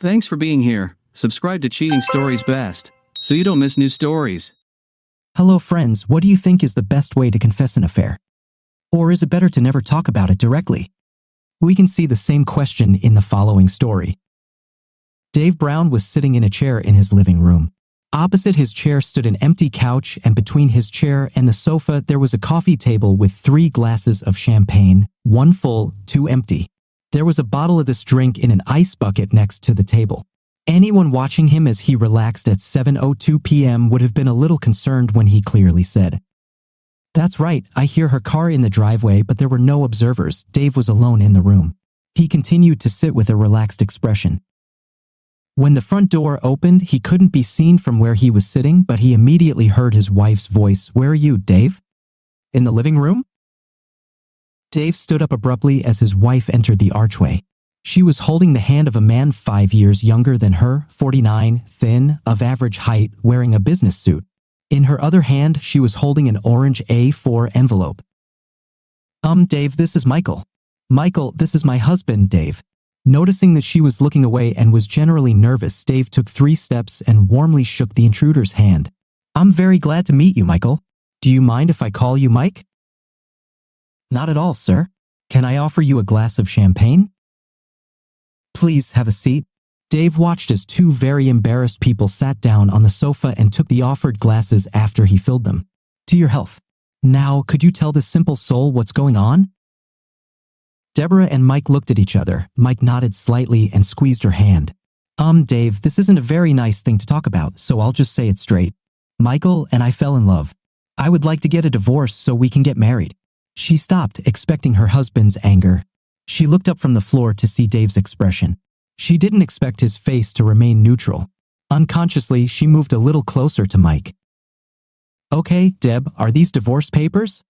Thanks for being here. Subscribe to Cheating Stories Best, so you don't miss new stories. Hello friends, what do you think is the best way to confess an affair? Or is it better to never talk about it directly? We can see the same question in the following story. Dave Brown was sitting in a chair in his living room. Opposite his chair stood an empty couch, and between his chair and the sofa there was a coffee table with 3 glasses of champagne, 1 full, 2 empty. There was a bottle of this drink in an ice bucket next to the table. Anyone watching him as he relaxed at 7:02 p.m. would have been a little concerned when he clearly said, "That's right, I hear her car in the driveway," but there were no observers. Dave was alone in the room. He continued to sit with a relaxed expression. When the front door opened, he couldn't be seen from where he was sitting, but he immediately heard his wife's voice. "Where are you, Dave? In the living room?" Dave stood up abruptly as his wife entered the archway. She was holding the hand of a man 5 years younger than her, 49, thin, of average height, wearing a business suit. In her other hand, she was holding an orange A4 envelope. Dave, this is Michael. Michael, this is my husband, Dave." Noticing that she was looking away and was generally nervous, Dave took 3 steps and warmly shook the intruder's hand. "I'm very glad to meet you, Michael. Do you mind if I call you Mike?" "Not at all, sir. Can I offer you a glass of champagne?" "Please have a seat." Dave watched as 2 very embarrassed people sat down on the sofa and took the offered glasses after he filled them. "To your health. Now, could you tell this simple soul what's going on?" Deborah and Mike looked at each other. Mike nodded slightly and squeezed her hand. Dave, this isn't a very nice thing to talk about, so I'll just say it straight. Michael and I fell in love. I would like to get a divorce so we can get married." She stopped, expecting her husband's anger. She looked up from the floor to see Dave's expression. She didn't expect his face to remain neutral. Unconsciously, she moved a little closer to Mike. "Okay, Deb, are these divorce papers?"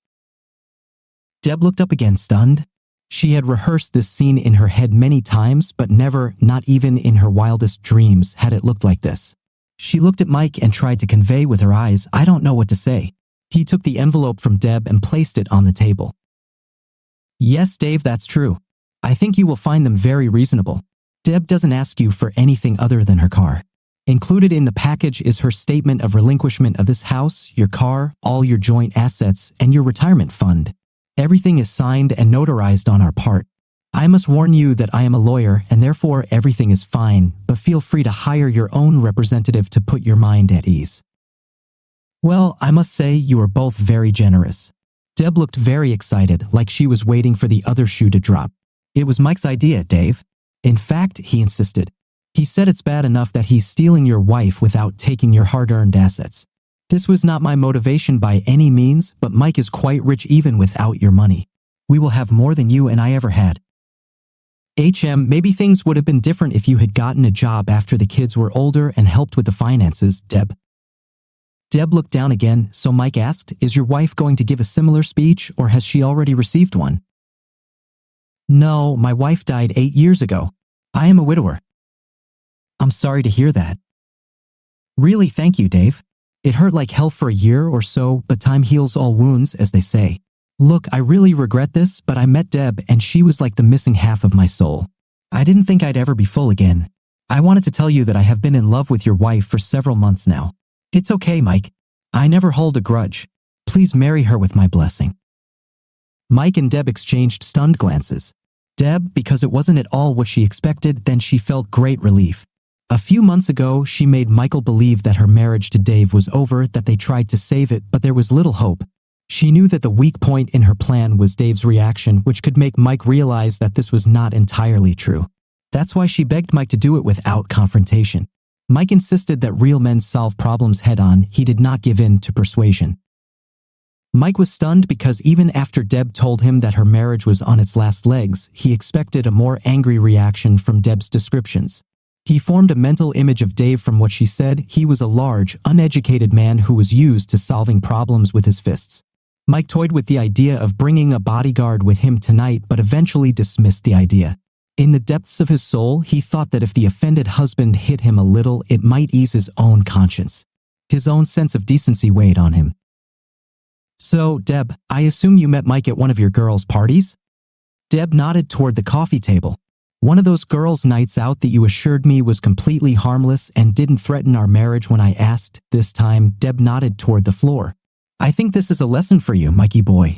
Deb looked up again, stunned. She had rehearsed this scene in her head many times, but never, not even in her wildest dreams, had it looked like this. She looked at Mike and tried to convey with her eyes, "I don't know what to say." He took the envelope from Deb and placed it on the table. "Yes, Dave, that's true. I think you will find them very reasonable. Deb doesn't ask you for anything other than her car. Included in the package is her statement of relinquishment of this house, your car, all your joint assets, and your retirement fund. Everything is signed and notarized on our part. I must warn you that I am a lawyer and therefore everything is fine, but feel free to hire your own representative to put your mind at ease." "Well, I must say you are both very generous." Deb looked very excited, like she was waiting for the other shoe to drop. "It was Mike's idea, Dave. In fact," he insisted. "He said it's bad enough that he's stealing your wife without taking your hard-earned assets. This was not my motivation by any means, but Mike is quite rich even without your money. We will have more than you and I ever had. Maybe things would have been different if you had gotten a job after the kids were older and helped with the finances, Deb." Deb looked down again, so Mike asked, "Is your wife going to give a similar speech, or has she already received one?" "No, my wife died 8 years ago. I am a widower." "I'm sorry to hear that." "Really, thank you, Dave. It hurt like hell for a year or so, but time heals all wounds, as they say. Look, I really regret this, but I met Deb and she was like the missing half of my soul. I didn't think I'd ever be full again. I wanted to tell you that I have been in love with your wife for several months now. It's okay, Mike. I never hold a grudge. Please marry her with my blessing." Mike and Deb exchanged stunned glances. Deb, because it wasn't at all what she expected, then she felt great relief. A few months ago, she made Michael believe that her marriage to Dave was over, that they tried to save it, but there was little hope. She knew that the weak point in her plan was Dave's reaction, which could make Mike realize that this was not entirely true. That's why she begged Mike to do it without confrontation. Mike insisted that real men solve problems head-on. He did not give in to persuasion. Mike was stunned because even after Deb told him that her marriage was on its last legs, he expected a more angry reaction from Deb's descriptions. He formed a mental image of Dave from what she said. He was a large, uneducated man who was used to solving problems with his fists. Mike toyed with the idea of bringing a bodyguard with him tonight, but eventually dismissed the idea. In the depths of his soul, he thought that if the offended husband hit him a little, it might ease his own conscience. His own sense of decency weighed on him. "So, Deb, I assume you met Mike at one of your girls' parties?" Deb nodded toward the coffee table. One of those girls' nights out that you assured me was completely harmless and didn't threaten our marriage when I asked. This time, Deb nodded toward the floor. I think this is a lesson for you, Mikey boy.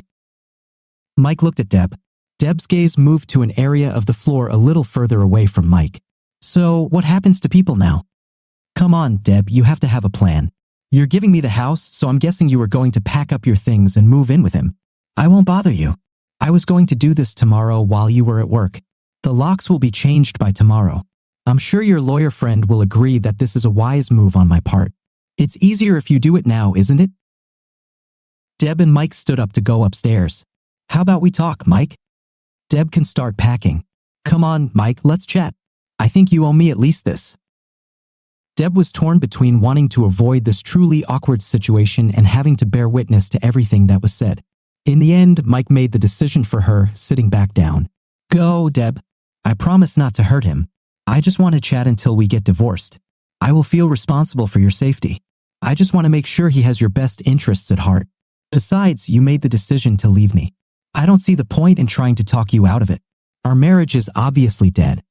Mike looked at Deb. Deb's gaze moved to an area of the floor a little further away from Mike. So, what happens to people now? Come on, Deb, you have to have a plan. You're giving me the house, so I'm guessing you are going to pack up your things and move in with him. I won't bother you. I was going to do this tomorrow while you were at work. The locks will be changed by tomorrow. I'm sure your lawyer friend will agree that this is a wise move on my part. It's easier if you do it now, isn't it? Deb and Mike stood up to go upstairs. How about we talk, Mike? Deb can start packing. Come on, Mike, let's chat. I think you owe me at least this. Deb was torn between wanting to avoid this truly awkward situation and having to bear witness to everything that was said. In the end, Mike made the decision for her, sitting back down. Go, Deb. I promise not to hurt him. I just want to chat until we get divorced. I will feel responsible for your safety. I just want to make sure he has your best interests at heart. Besides, you made the decision to leave me. I don't see the point in trying to talk you out of it. Our marriage is obviously dead.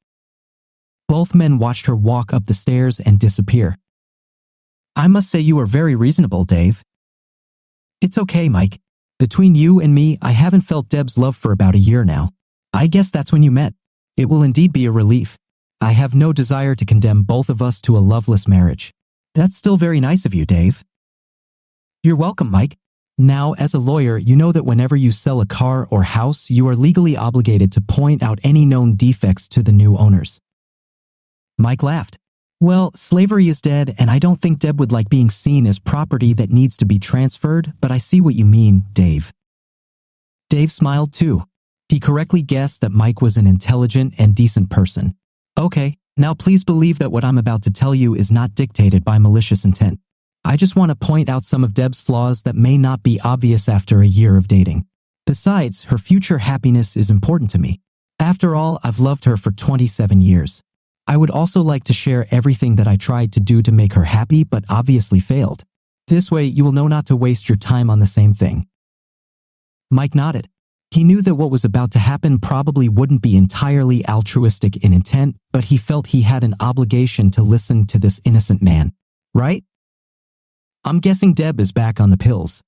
Both men watched her walk up the stairs and disappear. I must say you are very reasonable, Dave. It's okay, Mike. Between you and me, I haven't felt Deb's love for about a year now. I guess that's when you met. It will indeed be a relief. I have no desire to condemn both of us to a loveless marriage. That's still very nice of you, Dave. You're welcome, Mike. Now, as a lawyer, you know that whenever you sell a car or house, you are legally obligated to point out any known defects to the new owners. Mike laughed. Well, slavery is dead, and I don't think Deb would like being seen as property that needs to be transferred, but I see what you mean, Dave. Dave smiled too. He correctly guessed that Mike was an intelligent and decent person. Okay, now please believe that what I'm about to tell you is not dictated by malicious intent. I just want to point out some of Deb's flaws that may not be obvious after a year of dating. Besides, her future happiness is important to me. After all, I've loved her for 27 years. I would also like to share everything that I tried to do to make her happy but obviously failed. This way, you will know not to waste your time on the same thing. Mike nodded. He knew that what was about to happen probably wouldn't be entirely altruistic in intent, but he felt he had an obligation to listen to this innocent man. Right? I'm guessing Deb is back on the pills.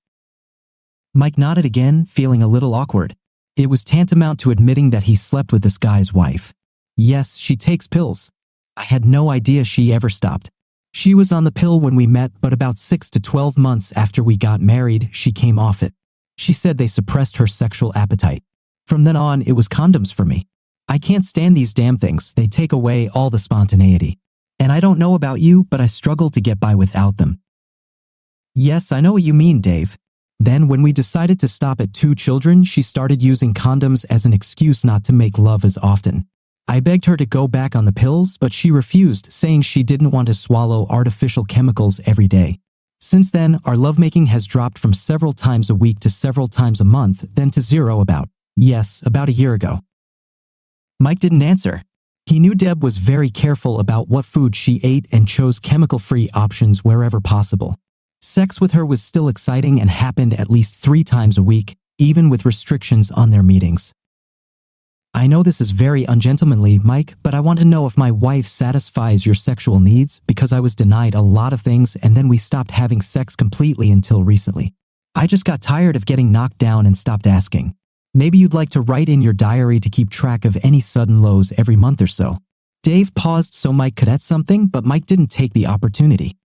Mike nodded again, feeling a little awkward. It was tantamount to admitting that he slept with this guy's wife. Yes, she takes pills. I had no idea she ever stopped. She was on the pill when we met, but about 6 to 12 months after we got married, she came off it. She said they suppressed her sexual appetite. From then on, it was condoms for me. I can't stand these damn things. They take away all the spontaneity. And I don't know about you, but I struggle to get by without them. Yes, I know what you mean, Dave. Then, when we decided to stop at 2 children, she started using condoms as an excuse not to make love as often. I begged her to go back on the pills, but she refused, saying she didn't want to swallow artificial chemicals every day. Since then, our lovemaking has dropped from several times a week to several times a month, then to 0 about a year ago. Mike didn't answer. He knew Deb was very careful about what food she ate and chose chemical-free options wherever possible. Sex with her was still exciting and happened at least 3 times a week, even with restrictions on their meetings. I know this is very ungentlemanly, Mike, but I want to know if my wife satisfies your sexual needs because I was denied a lot of things and then we stopped having sex completely until recently. I just got tired of getting knocked down and stopped asking. Maybe you'd like to write in your diary to keep track of any sudden lows every month or so. Dave paused so Mike could add something, but Mike didn't take the opportunity.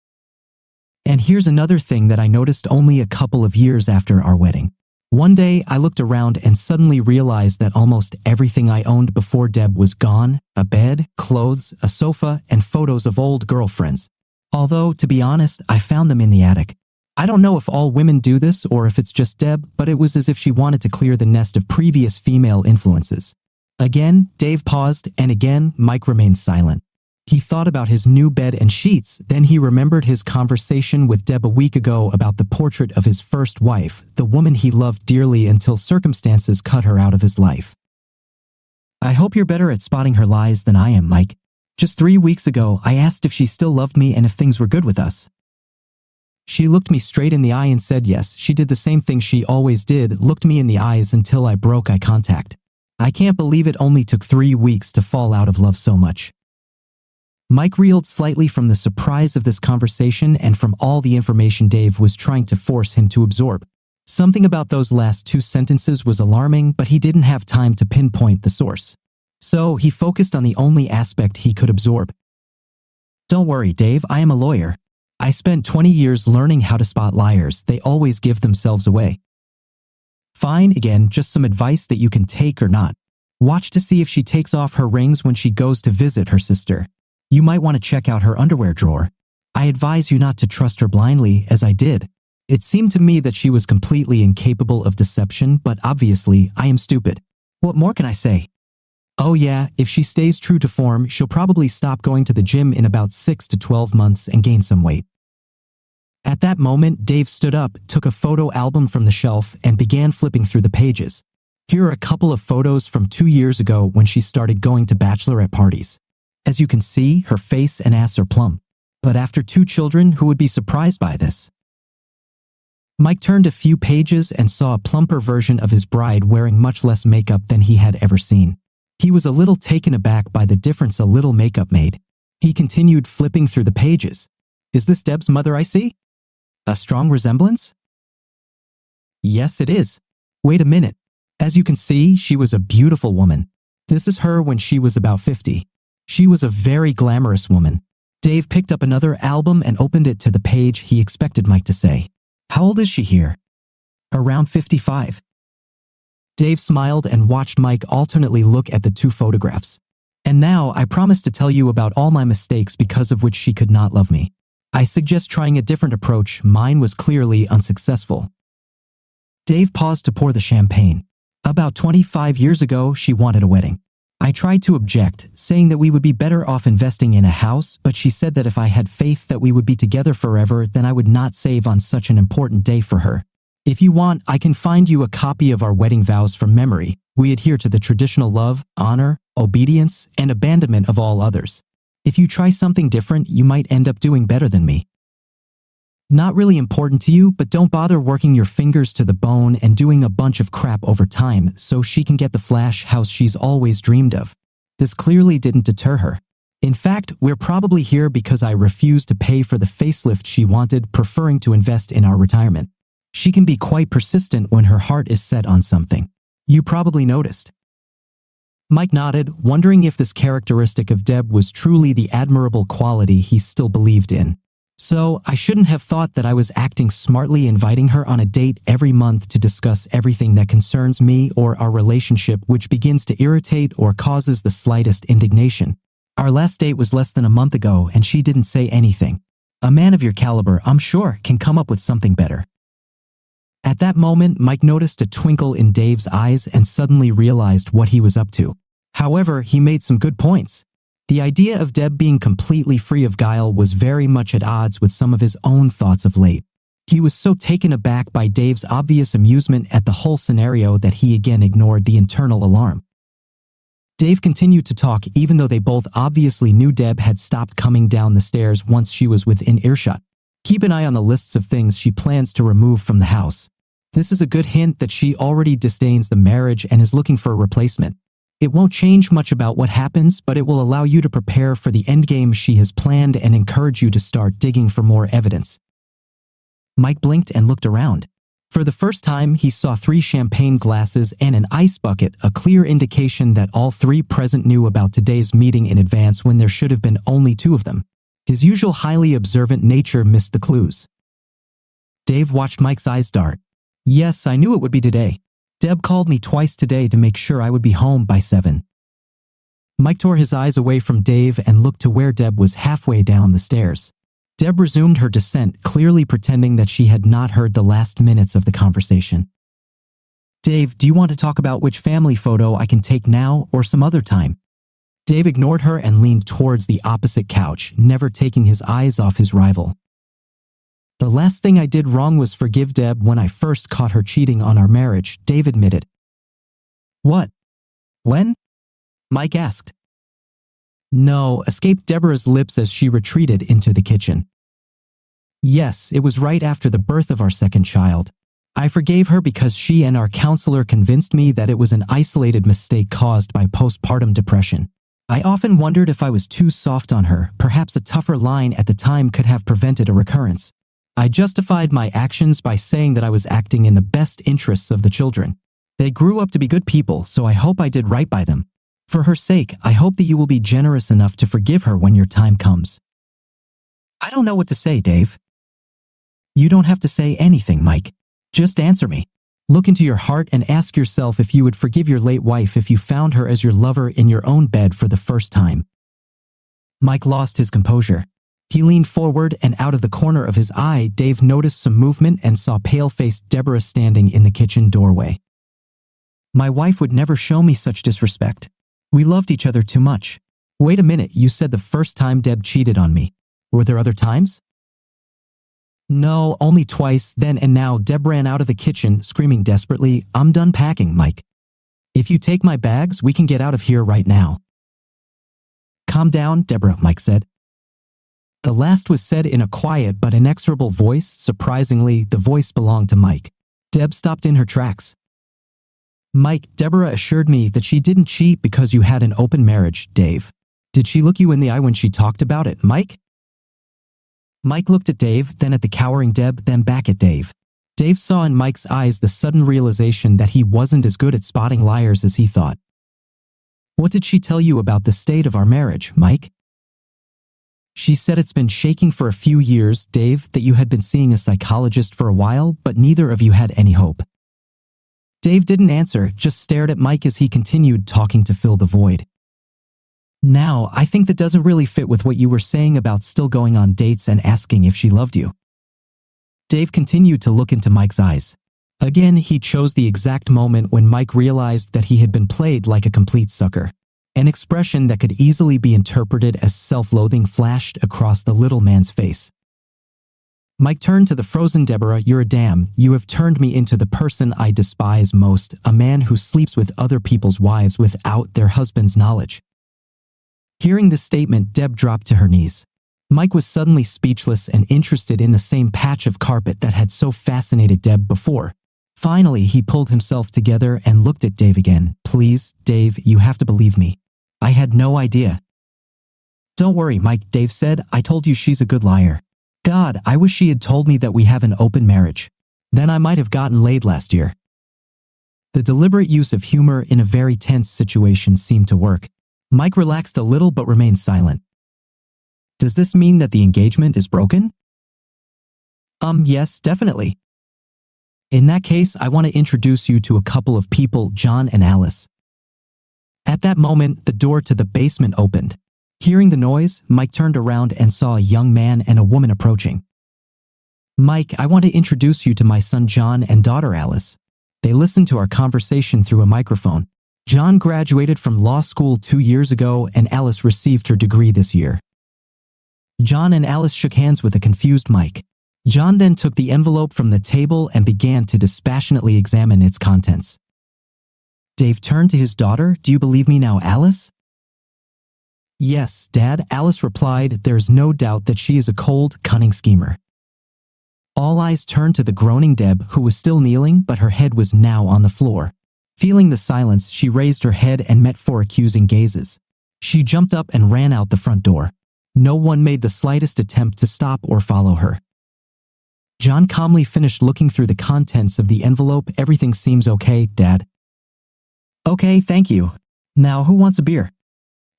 And here's another thing that I noticed only a couple of years after our wedding. One day, I looked around and suddenly realized that almost everything I owned before Deb was gone: a bed, clothes, a sofa, and photos of old girlfriends. Although, to be honest, I found them in the attic. I don't know if all women do this or if it's just Deb, but it was as if she wanted to clear the nest of previous female influences. Again, Dave paused, and again, Mike remained silent. He thought about his new bed and sheets, then he remembered his conversation with Deb a week ago about the portrait of his first wife, the woman he loved dearly until circumstances cut her out of his life. I hope you're better at spotting her lies than I am, Mike. Just 3 weeks ago, I asked if she still loved me and if things were good with us. She looked me straight in the eye and said yes. She did the same thing she always did, looked me in the eyes until I broke eye contact. I can't believe it only took 3 weeks to fall out of love so much. Mike reeled slightly from the surprise of this conversation and from all the information Dave was trying to force him to absorb. Something about those last 2 sentences was alarming, but he didn't have time to pinpoint the source. So he focused on the only aspect he could absorb. Don't worry, Dave, I am a lawyer. I spent 20 years learning how to spot liars. They always give themselves away. Fine, again, just some advice that you can take or not. Watch to see if she takes off her rings when she goes to visit her sister. You might want to check out her underwear drawer. I advise you not to trust her blindly, as I did. It seemed to me that she was completely incapable of deception, but obviously, I am stupid. What more can I say? Oh yeah, if she stays true to form, she'll probably stop going to the gym in about 6 to 12 months and gain some weight. At that moment, Dave stood up, took a photo album from the shelf, and began flipping through the pages. Here are a couple of photos from 2 years ago when she started going to bachelorette parties. As you can see, her face and ass are plump. But after 2 children, who would be surprised by this? Mike turned a few pages and saw a plumper version of his bride wearing much less makeup than he had ever seen. He was a little taken aback by the difference a little makeup made. He continued flipping through the pages. Is this Deb's mother I see? A strong resemblance? Yes, it is. Wait a minute. As you can see, she was a beautiful woman. This is her when she was about 50. She was a very glamorous woman. Dave picked up another album and opened it to the page he expected Mike to say. How old is she here? Around 55. Dave smiled and watched Mike alternately look at the 2 photographs. And now I promise to tell you about all my mistakes because of which she could not love me. I suggest trying a different approach. Mine was clearly unsuccessful. Dave paused to pour the champagne. About 25 years ago, she wanted a wedding. I tried to object, saying that we would be better off investing in a house, but she said that if I had faith that we would be together forever, then I would not save on such an important day for her. If you want, I can find you a copy of our wedding vows from memory. We adhere to the traditional love, honor, obedience, and abandonment of all others. If you try something different, you might end up doing better than me. Not really important to you, but don't bother working your fingers to the bone and doing a bunch of crap over time so she can get the flash house she's always dreamed of. This clearly didn't deter her. In fact, we're probably here because I refused to pay for the facelift she wanted, preferring to invest in our retirement. She can be quite persistent when her heart is set on something. You probably noticed. Mike nodded, wondering if this characteristic of Deb was truly the admirable quality he still believed in. So, I shouldn't have thought that I was acting smartly inviting her on a date every month to discuss everything that concerns me or our relationship, which begins to irritate or causes the slightest indignation. Our last date was less than a month ago and she didn't say anything. A man of your caliber, I'm sure, can come up with something better. At that moment, Mike noticed a twinkle in Dave's eyes and suddenly realized what he was up to. However, he made some good points. The idea of Deb being completely free of guile was very much at odds with some of his own thoughts of late. He was so taken aback by Dave's obvious amusement at the whole scenario that he again ignored the internal alarm. Dave continued to talk even though they both obviously knew Deb had stopped coming down the stairs once she was within earshot. Keep an eye on the lists of things she plans to remove from the house. This is a good hint that she already disdains the marriage and is looking for a replacement. It won't change much about what happens, but it will allow you to prepare for the endgame she has planned and encourage you to start digging for more evidence. Mike blinked and looked around. For the first time, he saw 3 champagne glasses and an ice bucket, a clear indication that all 3 present knew about today's meeting in advance when there should have been only 2 of them. His usual highly observant nature missed the clues. Dave watched Mike's eyes dart. Yes, I knew it would be today. Deb called me twice today to make sure I would be home by 7. Mike tore his eyes away from Dave and looked to where Deb was halfway down the stairs. Deb resumed her descent, clearly pretending that she had not heard the last minutes of the conversation. Dave, do you want to talk about which family photo I can take now or some other time? Dave ignored her and leaned towards the opposite couch, never taking his eyes off his rival. The last thing I did wrong was forgive Deb when I first caught her cheating on our marriage, Dave admitted. What? When? Mike asked. No, escaped Deborah's lips as she retreated into the kitchen. Yes, it was right after the birth of our second child. I forgave her because she and our counselor convinced me that it was an isolated mistake caused by postpartum depression. I often wondered if I was too soft on her. Perhaps a tougher line at the time could have prevented a recurrence. I justified my actions by saying that I was acting in the best interests of the children. They grew up to be good people, so I hope I did right by them. For her sake, I hope that you will be generous enough to forgive her when your time comes. I don't know what to say, Dave. You don't have to say anything, Mike. Just answer me. Look into your heart and ask yourself if you would forgive your late wife if you found her as your lover in your own bed for the first time. Mike lost his composure. He leaned forward, and out of the corner of his eye, Dave noticed some movement and saw pale-faced Deborah standing in the kitchen doorway. My wife would never show me such disrespect. We loved each other too much. Wait a minute, you said the first time Deb cheated on me. Were there other times? No, only twice, then and now. Deb ran out of the kitchen, screaming desperately, "I'm done packing, Mike. If you take my bags, we can get out of here right now." Calm down, Deborah, Mike said. The last was said in a quiet but inexorable voice. Surprisingly, the voice belonged to Mike. Deb stopped in her tracks. Mike, Deborah assured me that she didn't cheat because you had an open marriage, Dave. Did she look you in the eye when she talked about it, Mike? Mike looked at Dave, then at the cowering Deb, then back at Dave. Dave saw in Mike's eyes the sudden realization that he wasn't as good at spotting liars as he thought. What did she tell you about the state of our marriage, Mike? She said it's been shaking for a few years, Dave, that you had been seeing a psychologist for a while, but neither of you had any hope. Dave didn't answer, just stared at Mike as he continued talking to fill the void. Now, I think that doesn't really fit with what you were saying about still going on dates and asking if she loved you. Dave continued to look into Mike's eyes. Again, he chose the exact moment when Mike realized that he had been played like a complete sucker. An expression that could easily be interpreted as self-loathing flashed across the little man's face. Mike turned to the frozen Deborah. "You're a dam. You have turned me into the person I despise most, a man who sleeps with other people's wives without their husband's knowledge." Hearing this statement, Deb dropped to her knees. Mike was suddenly speechless and interested in the same patch of carpet that had so fascinated Deb before. Finally, he pulled himself together and looked at Dave again. "Please, Dave, you have to believe me. I had no idea." "Don't worry, Mike," Dave said. "I told you she's a good liar. God, I wish she had told me that we have an open marriage. Then I might have gotten laid last year." The deliberate use of humor in a very tense situation seemed to work. Mike relaxed a little but remained silent. "Does this mean that the engagement is broken?" Yes, definitely. "In that case, I want to introduce you to a couple of people, John and Alice." At that moment, the door to the basement opened. Hearing the noise, Mike turned around and saw a young man and a woman approaching. "Mike, I want to introduce you to my son John and daughter Alice." They listened to our conversation through a microphone. John graduated from law school 2 years ago, and Alice received her degree this year. John and Alice shook hands with a confused Mike. John then took the envelope from the table and began to dispassionately examine its contents. Dave turned to his daughter. "Do you believe me now, Alice?" "Yes, Dad," Alice replied. "There's no doubt that she is a cold, cunning schemer." All eyes turned to the groaning Deb, who was still kneeling, but her head was now on the floor. Feeling the silence, she raised her head and met 4 accusing gazes. She jumped up and ran out the front door. No one made the slightest attempt to stop or follow her. John calmly finished looking through the contents of the envelope. "Everything seems okay, Dad." "Okay, thank you. Now, who wants a beer?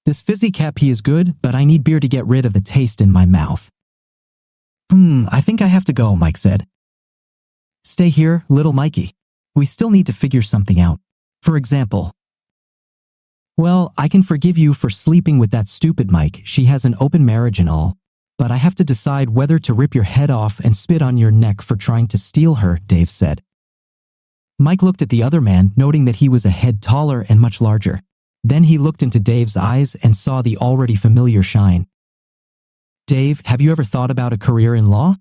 This fizzy Cappy is good, but I need beer to get rid of the taste in my mouth." I think I have to go," Mike said. "Stay here, little Mikey. We still need to figure something out. For example, well, I can forgive you for sleeping with that stupid Mike. She has an open marriage and all. But I have to decide whether to rip your head off and spit on your neck for trying to steal her," Dave said. Mike looked at the other man, noting that he was a head taller and much larger. Then he looked into Dave's eyes and saw the already familiar shine. "Dave, have you ever thought about a career in law?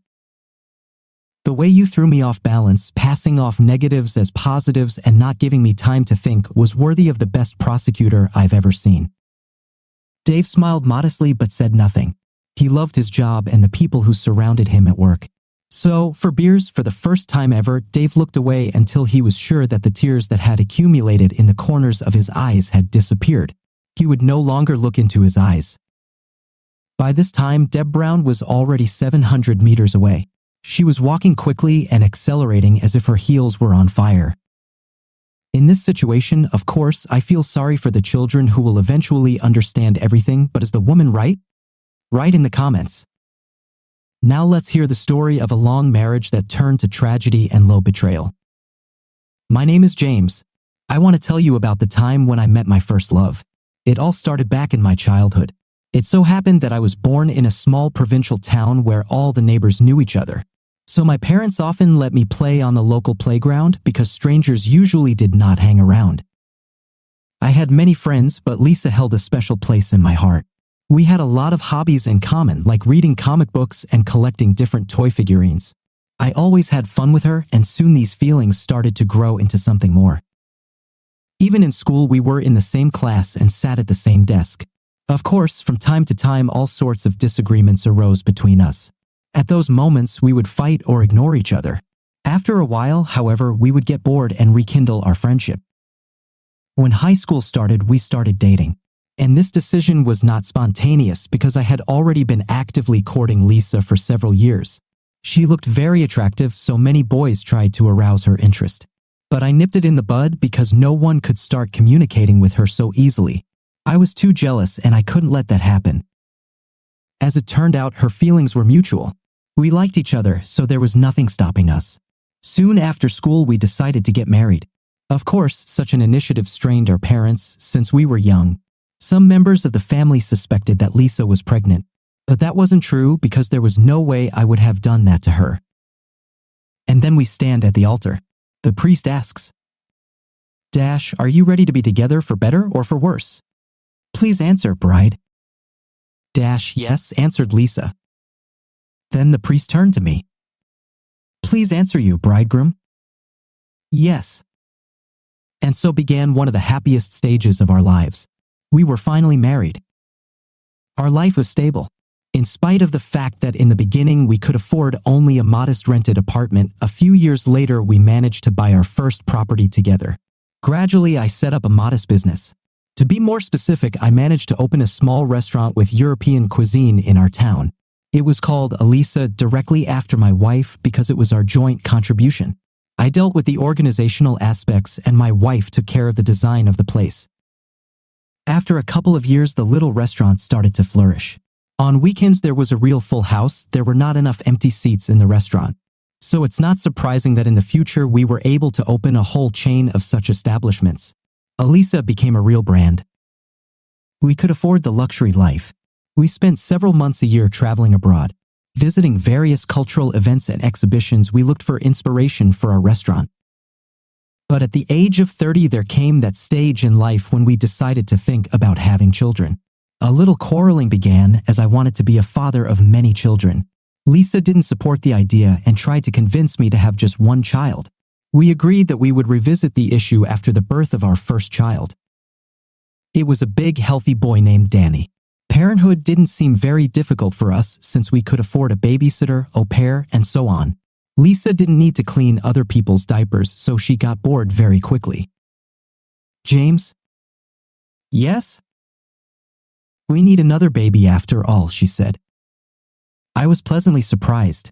The way you threw me off balance, passing off negatives as positives and not giving me time to think, was worthy of the best prosecutor I've ever seen." Dave smiled modestly but said nothing. He loved his job and the people who surrounded him at work. So, for beers, for the first time ever, Dave looked away until he was sure that the tears that had accumulated in the corners of his eyes had disappeared. He would no longer look into his eyes. By this time, Deb Brown was already 700 meters away. She was walking quickly and accelerating as if her heels were on fire. In this situation, of course, I feel sorry for the children who will eventually understand everything, but is the woman right? Write in the comments. Now let's hear the story of a long marriage that turned to tragedy and low betrayal. My name is James. I want to tell you about the time when I met my first love. It all started back in my childhood. It so happened that I was born in a small provincial town where all the neighbors knew each other. So my parents often let me play on the local playground because strangers usually did not hang around. I had many friends, but Lisa held a special place in my heart. We had a lot of hobbies in common, like reading comic books and collecting different toy figurines. I always had fun with her, and soon these feelings started to grow into something more. Even in school, we were in the same class and sat at the same desk. Of course, from time to time, all sorts of disagreements arose between us. At those moments, we would fight or ignore each other. After a while, however, we would get bored and rekindle our friendship. When high school started, we started dating. And this decision was not spontaneous because I had already been actively courting Lisa for several years. She looked very attractive, so many boys tried to arouse her interest. But I nipped it in the bud because no one could start communicating with her so easily. I was too jealous and I couldn't let that happen. As it turned out, her feelings were mutual. We liked each other, so there was nothing stopping us. Soon after school, we decided to get married. Of course, such an initiative strained our parents since we were young. Some members of the family suspected that Lisa was pregnant, but that wasn't true because there was no way I would have done that to her. And then we stand at the altar. The priest asks, "Dash, are you ready to be together for better or for worse? Please answer, bride." Dash, "Yes," answered Lisa. Then the priest turned to me. "Please answer, you bridegroom." "Yes." And so began one of the happiest stages of our lives. We were finally married. Our life was stable. In spite of the fact that in the beginning we could afford only a modest rented apartment, a few years later we managed to buy our first property together. Gradually, I set up a modest business. To be more specific, I managed to open a small restaurant with European cuisine in our town. It was called Elisa directly after my wife because it was our joint contribution. I dealt with the organizational aspects and my wife took care of the design of the place. After a couple of years, the little restaurant started to flourish. On weekends, there was a real full house. There were not enough empty seats in the restaurant. So it's not surprising that in the future, we were able to open a whole chain of such establishments. Elisa became a real brand. We could afford the luxury life. We spent several months a year traveling abroad. Visiting various cultural events and exhibitions, we looked for inspiration for our restaurant. But at the age of 30, there came that stage in life when we decided to think about having children. A little quarreling began as I wanted to be a father of many children. Lisa didn't support the idea and tried to convince me to have just one child. We agreed that we would revisit the issue after the birth of our first child. It was a big, healthy boy named Danny. Parenthood didn't seem very difficult for us since we could afford a babysitter, au pair, and so on. Lisa didn't need to clean other people's diapers, so she got bored very quickly. "James?" "Yes?" "We need another baby after all," she said. I was pleasantly surprised.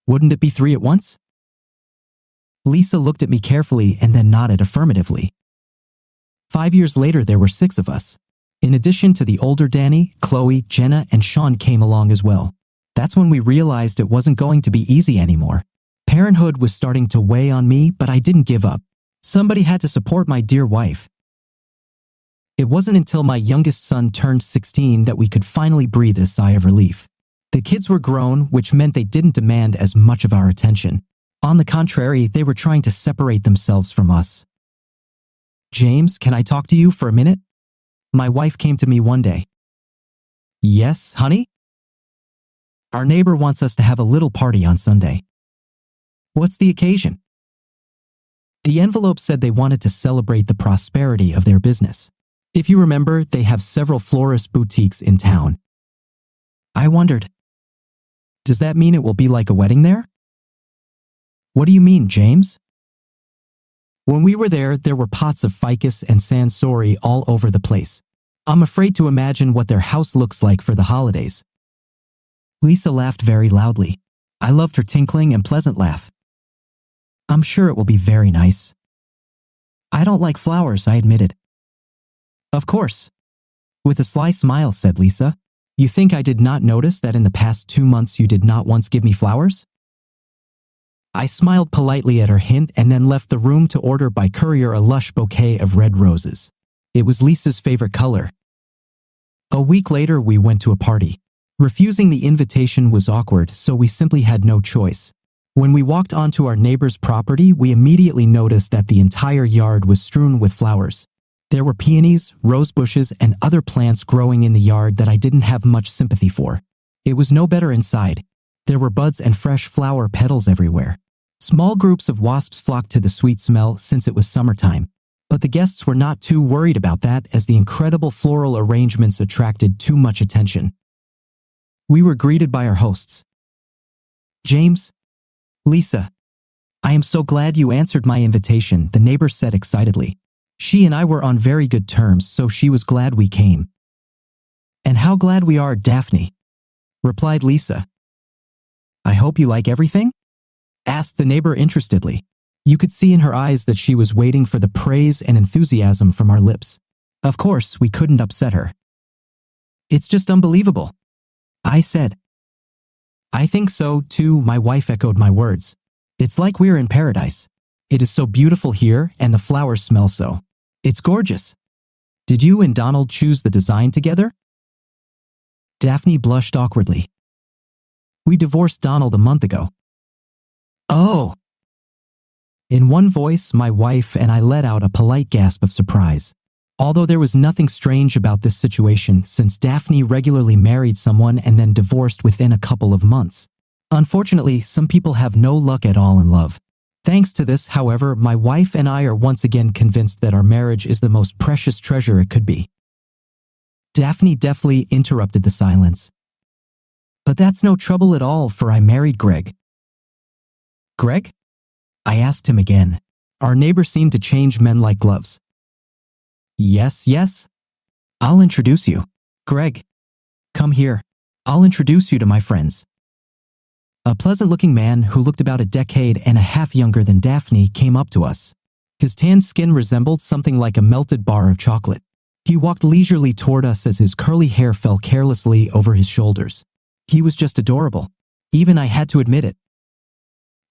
"Wouldn't it be 3 at once?" Lisa looked at me carefully and then nodded affirmatively. 5 years later, there were 6 of us. In addition to the older Danny, Chloe, Jenna, and Sean came along as well. That's when we realized it wasn't going to be easy anymore. Parenthood was starting to weigh on me, but I didn't give up. Somebody had to support my dear wife. It wasn't until my youngest son turned 16 that we could finally breathe a sigh of relief. The kids were grown, which meant they didn't demand as much of our attention. On the contrary, they were trying to separate themselves from us. "James, can I talk to you for a minute?" My wife came to me one day. "Yes, honey?" "Our neighbor wants us to have a little party on Sunday." "What's the occasion?" The envelope said they wanted to celebrate the prosperity of their business. If you remember, they have several florist boutiques in town. I wondered, Does that mean it will be like a wedding there? What do you mean, James? When we were there were pots of ficus and sansori all over the place. I'm afraid to imagine what their house looks like for the holidays. Lisa laughed very loudly. I loved her tinkling and pleasant laugh. I'm sure it will be very nice. I don't like flowers, I admitted. Of course. With a sly smile, said Lisa. You think I did not notice that in the past 2 months you did not once give me flowers? I smiled politely at her hint and then left the room to order by courier a lush bouquet of red roses. It was Lisa's favorite color. A week later, we went to a party. Refusing the invitation was awkward, so we simply had no choice. When we walked onto our neighbor's property, we immediately noticed that the entire yard was strewn with flowers. There were peonies, rose bushes, and other plants growing in the yard that I didn't have much sympathy for. It was no better inside. There were buds and fresh flower petals everywhere. Small groups of wasps flocked to the sweet smell since it was summertime. But the guests were not too worried about that as the incredible floral arrangements attracted too much attention. We were greeted by our hosts. James, Lisa, I am so glad you answered my invitation, the neighbor said excitedly. She and I were on very good terms, so she was glad we came. And how glad we are, Daphne, replied Lisa. I hope you like everything? Asked the neighbor interestedly. You could see in her eyes that she was waiting for the praise and enthusiasm from our lips. Of course, we couldn't upset her. It's just unbelievable, I said. I think so, too, my wife echoed my words. It's like we're in paradise. It is so beautiful here, and the flowers smell so. It's gorgeous. Did you and Donald choose the design together? Daphne blushed awkwardly. We divorced Donald a month ago. Oh! In one voice, my wife and I let out a polite gasp of surprise. Although there was nothing strange about this situation since Daphne regularly married someone and then divorced within a couple of months. Unfortunately, some people have no luck at all in love. Thanks to this, however, my wife and I are once again convinced that our marriage is the most precious treasure it could be. Daphne deftly interrupted the silence. But that's no trouble at all, for I married Greg. Greg? I asked him again. Our neighbor seemed to change men like gloves. Yes. I'll introduce you. Greg, come here. I'll introduce you to my friends. A pleasant-looking man who looked about a decade and a half younger than Daphne came up to us. His tan skin resembled something like a melted bar of chocolate. He walked leisurely toward us as his curly hair fell carelessly over his shoulders. He was just adorable. Even I had to admit it.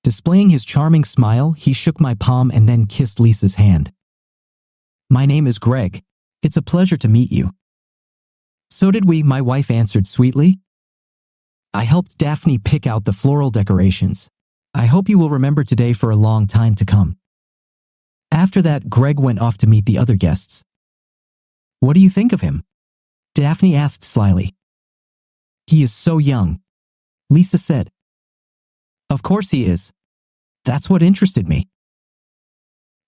Displaying his charming smile, he shook my palm and then kissed Lisa's hand. My name is Greg. It's a pleasure to meet you. So did we, my wife answered sweetly. I helped Daphne pick out the floral decorations. I hope you will remember today for a long time to come. After that, Greg went off to meet the other guests. What do you think of him? Daphne asked slyly. He is so young, Lisa said. Of course he is. That's what interested me.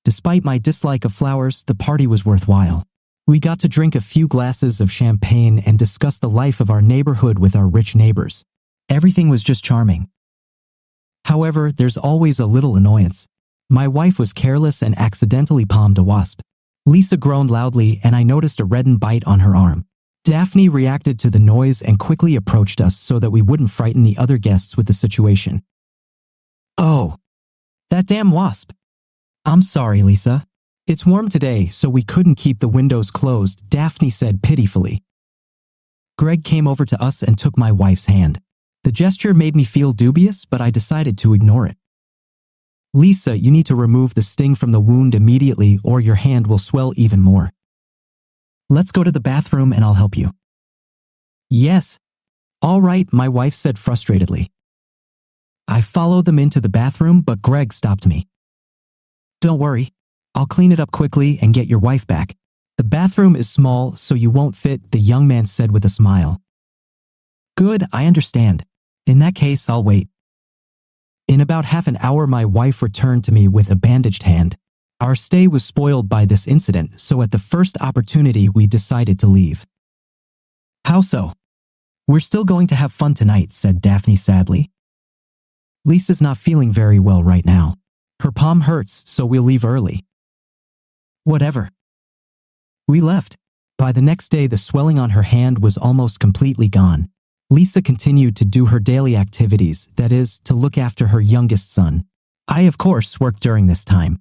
Despite my dislike of flowers, the party was worthwhile. We got to drink a few glasses of champagne and discuss the life of our neighborhood with our rich neighbors. Everything was just charming. However, there's always a little annoyance. My wife was careless and accidentally palmed a wasp. Lisa groaned loudly and I noticed a reddened bite on her arm. Daphne reacted to the noise and quickly approached us so that we wouldn't frighten the other guests with the situation. Oh, that damn wasp. I'm sorry, Lisa. It's warm today, so we couldn't keep the windows closed, Daphne said pitifully. Greg came over to us and took my wife's hand. The gesture made me feel dubious, but I decided to ignore it. Lisa, you need to remove the sting from the wound immediately or your hand will swell even more. Let's go to the bathroom and I'll help you. Yes. All right, my wife said frustratedly. I followed them into the bathroom, but Greg stopped me. Don't worry. I'll clean it up quickly and get your wife back. The bathroom is small, so you won't fit, the young man said with a smile. Good, I understand. In that case, I'll wait. In about half an hour, my wife returned to me with a bandaged hand. Our stay was spoiled by this incident, so at the first opportunity, we decided to leave. How so? We're still going to have fun tonight, said Daphne sadly. Lisa's not feeling very well right now. Her palm hurts, so we'll leave early. Whatever. We left. By the next day, the swelling on her hand was almost completely gone. Lisa continued to do her daily activities, that is, to look after her youngest son. I, of course, worked during this time.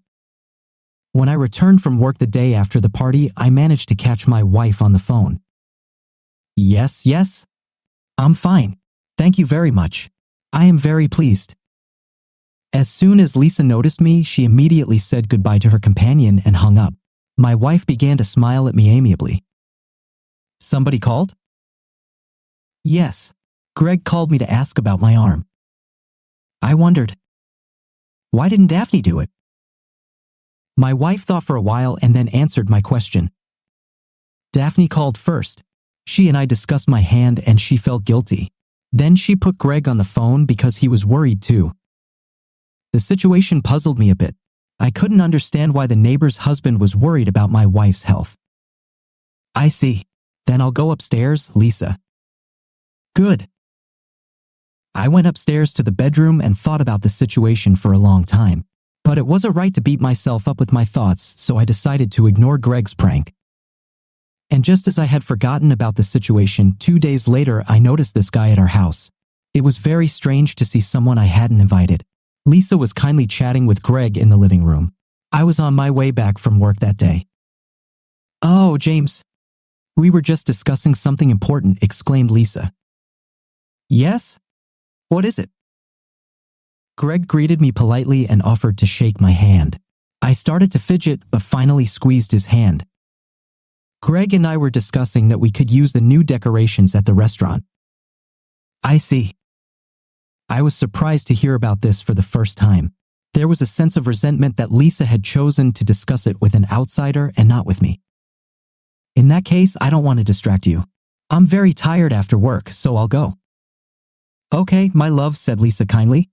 When I returned from work the day after the party, I managed to catch my wife on the phone. Yes. I'm fine. Thank you very much. I am very pleased. As soon as Lisa noticed me, she immediately said goodbye to her companion and hung up. My wife began to smile at me amiably. Somebody called? Yes. Greg called me to ask about my arm. I wondered, why didn't Daphne do it? My wife thought for a while and then answered my question. Daphne called first. She and I discussed my hand and she felt guilty. Then she put Greg on the phone because he was worried too. The situation puzzled me a bit. I couldn't understand why the neighbor's husband was worried about my wife's health. I see. Then I'll go upstairs, Lisa. Good. I went upstairs to the bedroom and thought about the situation for a long time. But it wasn't right to beat myself up with my thoughts, so I decided to ignore Greg's prank. And just as I had forgotten about the situation, 2 days later I noticed this guy at our house. It was very strange to see someone I hadn't invited. Lisa was kindly chatting with Greg in the living room. I was on my way back from work that day. Oh, James. We were just discussing something important, exclaimed Lisa. Yes? What is it? Greg greeted me politely and offered to shake my hand. I started to fidget, but finally squeezed his hand. Greg and I were discussing that we could use the new decorations at the restaurant. I see. I was surprised to hear about this for the first time. There was a sense of resentment that Lisa had chosen to discuss it with an outsider and not with me. In that case, I don't want to distract you. I'm very tired after work, so I'll go. Okay, my love, said Lisa kindly.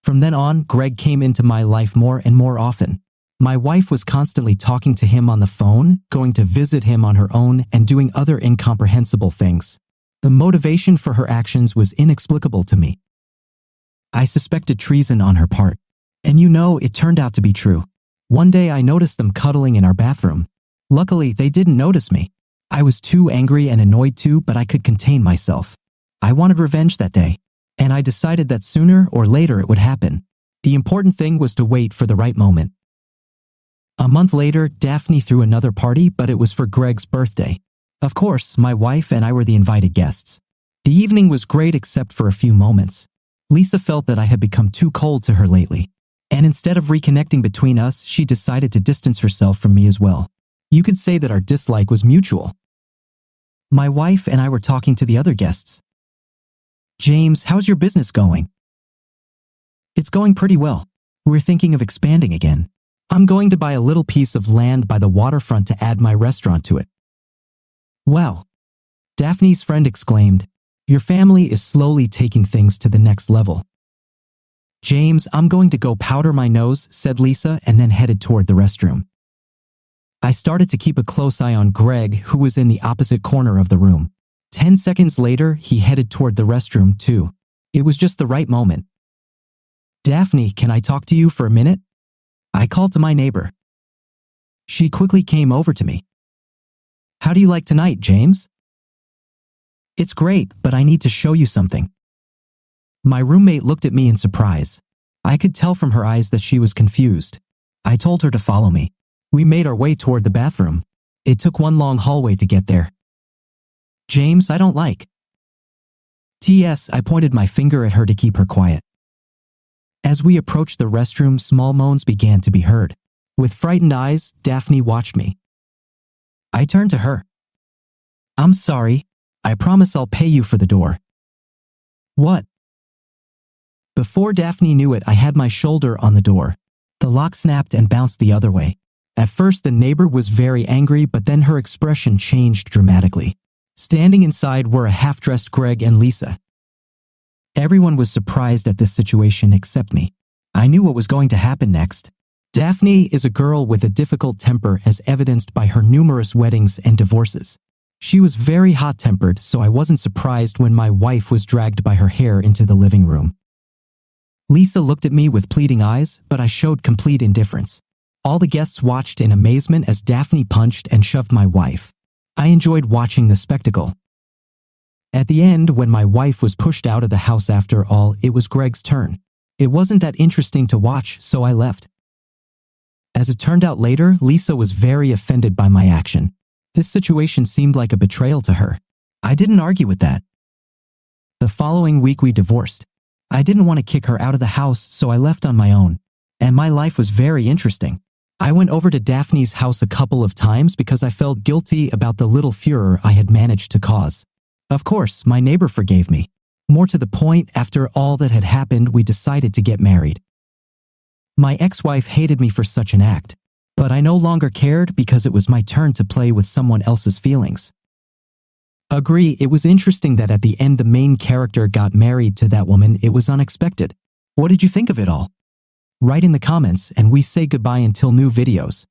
From then on, Greg came into my life more and more often. My wife was constantly talking to him on the phone, going to visit him on her own, and doing other incomprehensible things. The motivation for her actions was inexplicable to me. I suspected treason on her part. And it turned out to be true. One day I noticed them cuddling in our bathroom. Luckily, they didn't notice me. I was too angry and annoyed too, but I could contain myself. I wanted revenge that day, and I decided that sooner or later it would happen. The important thing was to wait for the right moment. A month later, Daphne threw another party, but it was for Greg's birthday. Of course, my wife and I were the invited guests. The evening was great except for a few moments. Lisa felt that I had become too cold to her lately. And instead of reconnecting between us, she decided to distance herself from me as well. You could say that our dislike was mutual. My wife and I were talking to the other guests. James, how's your business going? It's going pretty well. We're thinking of expanding again. I'm going to buy a little piece of land by the waterfront to add my restaurant to it. Wow. Daphne's friend exclaimed, your family is slowly taking things to the next level. James, I'm going to go powder my nose, said Lisa, and then headed toward the restroom. I started to keep a close eye on Greg, who was in the opposite corner of the room. 10 seconds later, he headed toward the restroom too. It was just the right moment. Daphne, can I talk to you for a minute? I called to my neighbor. She quickly came over to me. How do you like tonight, James? It's great, but I need to show you something. My roommate looked at me in surprise. I could tell from her eyes that she was confused. I told her to follow me. We made our way toward the bathroom. It took one long hallway to get there. James, I don't like. T.S. I pointed my finger at her to keep her quiet. As we approached the restroom, small moans began to be heard. With frightened eyes, Daphne watched me. I turned to her. I'm sorry. I promise I'll pay you for the door. What? Before Daphne knew it, I had my shoulder on the door. The lock snapped and bounced the other way. At first, the neighbor was very angry, but then her expression changed dramatically. Standing inside were a half-dressed Greg and Lisa. Everyone was surprised at this situation except me. I knew what was going to happen next. Daphne is a girl with a difficult temper as evidenced by her numerous weddings and divorces. She was very hot-tempered, so I wasn't surprised when my wife was dragged by her hair into the living room. Lisa looked at me with pleading eyes, but I showed complete indifference. All the guests watched in amazement as Daphne punched and shoved my wife. I enjoyed watching the spectacle. At the end, when my wife was pushed out of the house after all, it was Greg's turn. It wasn't that interesting to watch, so I left. As it turned out later, Lisa was very offended by my action. This situation seemed like a betrayal to her. I didn't argue with that. The following week we divorced. I didn't want to kick her out of the house, so I left on my own. And my life was very interesting. I went over to Daphne's house a couple of times because I felt guilty about the little furor I had managed to cause. Of course, my neighbor forgave me. More to the point, after all that had happened, we decided to get married. My ex-wife hated me for such an act, but I no longer cared because it was my turn to play with someone else's feelings. Agree, it was interesting that at the end the main character got married to that woman. It was unexpected. What did you think of it all? Write in the comments and we say goodbye until new videos.